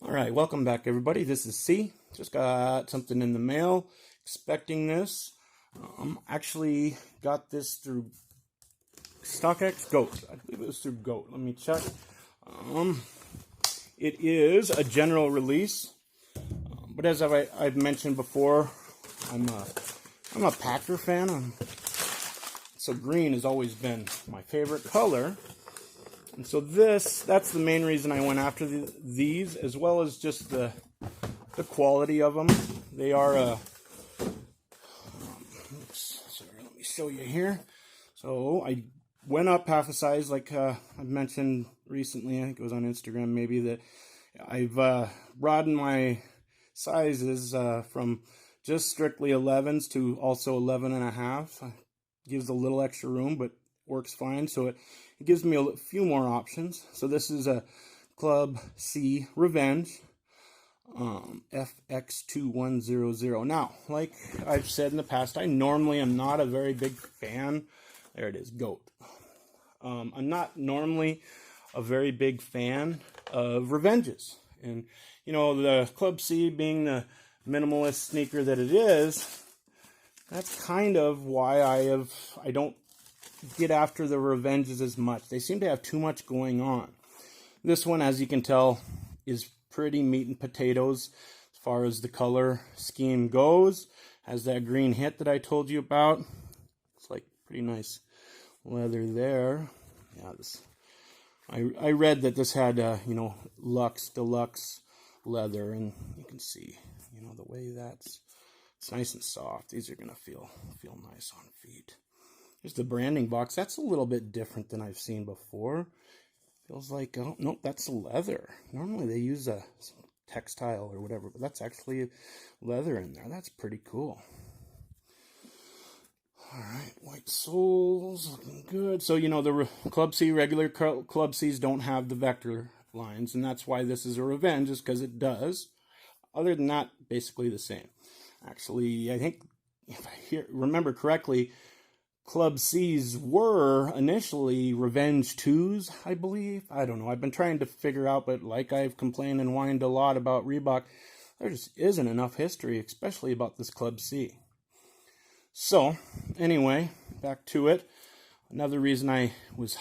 All right, welcome back, everybody. This is C. Just got something in the mail. Expecting this. Actually got this through StockX Goat. I believe it was through Goat. Let me check. It is a general release, but as I've mentioned before, I'm a Packer fan. So green has always been my favorite color. And so that's the main reason I went after these, as well as just the quality of them. They are, sorry, let me show you here. So I went up half a size, like I've mentioned recently, I think it was on Instagram maybe, that I've broadened my sizes from just strictly 11s to also 11.5. Gives a little extra room, but works fine. So it gives me a few more options. So this is a Club C Revenge FX2100. Now, like I've said in the past, I normally am not a very big fan. There it is, Goat. I'm not normally a very big fan of Revenges. And, you know, the Club C being the minimalist sneaker that it is, that's kind of why I don't get after the Revenges as much. They seem to have too much going on. This one, as you can tell, is pretty meat and potatoes as far as the color scheme goes. Has that green hit that I told you about. It's like pretty nice leather there. Yeah, this I read that this had you know, luxe deluxe leather, and you can see, you know, the way it's nice and soft. These are gonna feel nice on feet. Here's the branding box. That's a little bit different than I've seen before. Feels like, oh, nope, that's leather. Normally they use a textile or whatever, but that's actually leather in there. That's pretty cool. All right, white soles, looking good. So, you know, the Club C, regular Club Cs don't have the vector lines, and that's why this is a Revenge, is because it does. Other than that, basically the same. Actually, I think, if I remember correctly, Club C's were initially Revenge 2s, I believe. I don't know. I've been trying to figure out, but like I've complained and whined a lot about Reebok, there just isn't enough history, especially about this Club C. So, anyway, back to it. Another reason I was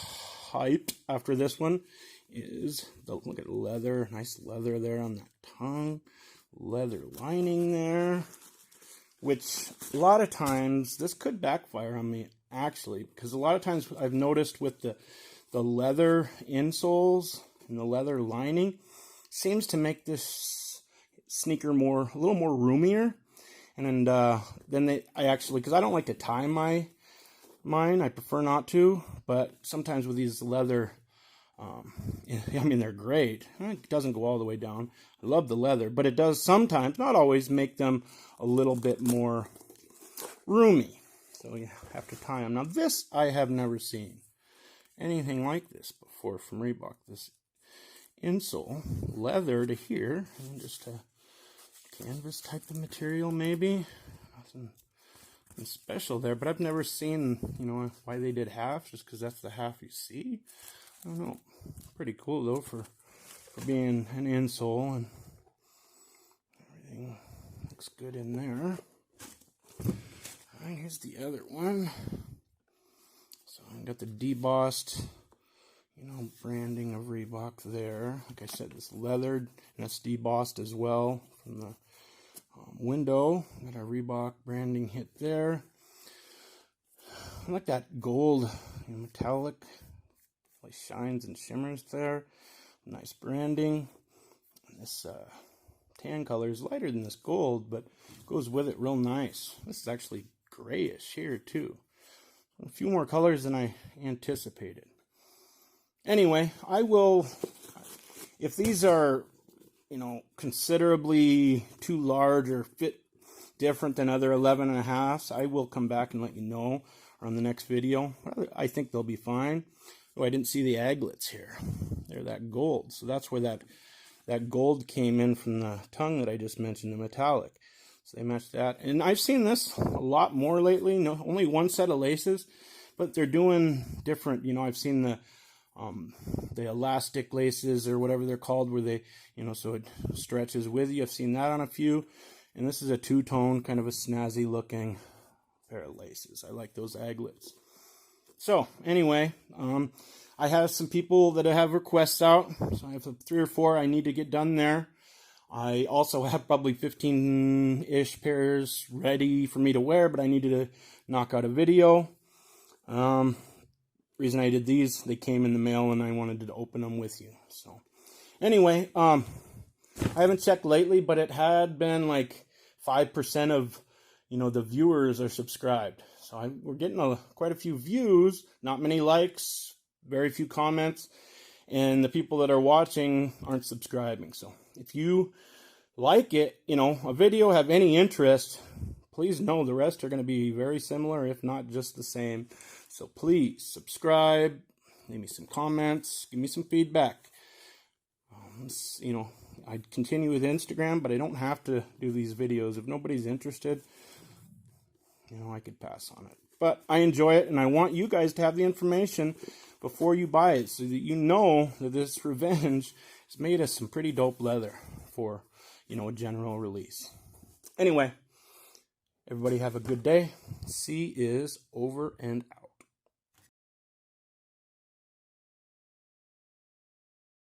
hyped after this one is, look at the leather. Nice leather there on that tongue. Leather lining there. Which, a lot of times, this could backfire on me, actually, because a lot of times I've noticed with the leather insoles and the leather lining, seems to make this sneaker a little more roomier. And then I actually, because I don't like to tie mine, I prefer not to, but sometimes with these leather, I mean, they're great. It doesn't go all the way down. I love the leather, but it does sometimes, not always, make them a little bit more roomy. So you have to tie them. Now this, I have never seen anything like this before from Reebok. This insole, leather to here, and just a canvas type of material maybe. Nothing special there, but I've never seen, you know, why they did half, just because that's the half you see. I don't know. Pretty cool though for being an insole, and everything looks good in there. Alright, here's the other one. So I got the debossed, you know, branding of Reebok there. Like I said, this leathered, and that's debossed as well from the window. Got our Reebok branding hit there. I like that gold, you know, metallic, like shines and shimmers there. Nice branding. And this tan color is lighter than this gold, but goes with it real nice. This is actually grayish here too. A few more colors than I anticipated. Anyway, I will, if these are, you know, considerably too large or fit different than other 11.5s, I will come back and let you know on the next video. I think they'll be fine. Oh, I didn't see the aglets here. They're that gold. So that's where that gold came in from the tongue that I just mentioned, the metallic. So they matched that. And I've seen this a lot more lately. No, only one set of laces, but they're doing different. You know, I've seen the the elastic laces or whatever they're called, where they, so it stretches with you. I've seen that on a few. And this is a two-tone, kind of a snazzy looking pair of laces. I like those aglets. So anyway, I have some people that have requests out. So I have 3 or 4 I need to get done there. I also have probably 15-ish pairs ready for me to wear, but I needed to knock out a video. Reason I did these, they came in the mail and I wanted to open them with you. So anyway, I haven't checked lately, but it had been like 5% of, the viewers are subscribed. So we're getting quite a few views, not many likes, very few comments, and the people that are watching aren't subscribing. So if you like it, a video, have any interest, please know the rest are going to be very similar, if not just the same. So please subscribe, leave me some comments, give me some feedback. I continue with Instagram, but I don't have to do these videos. If nobody's interested, I could pass on it. But I enjoy it, and I want you guys to have the information before you buy it, so that you know that this Revenge is made of some pretty dope leather for, a general release. Anyway, everybody have a good day. C is over and out.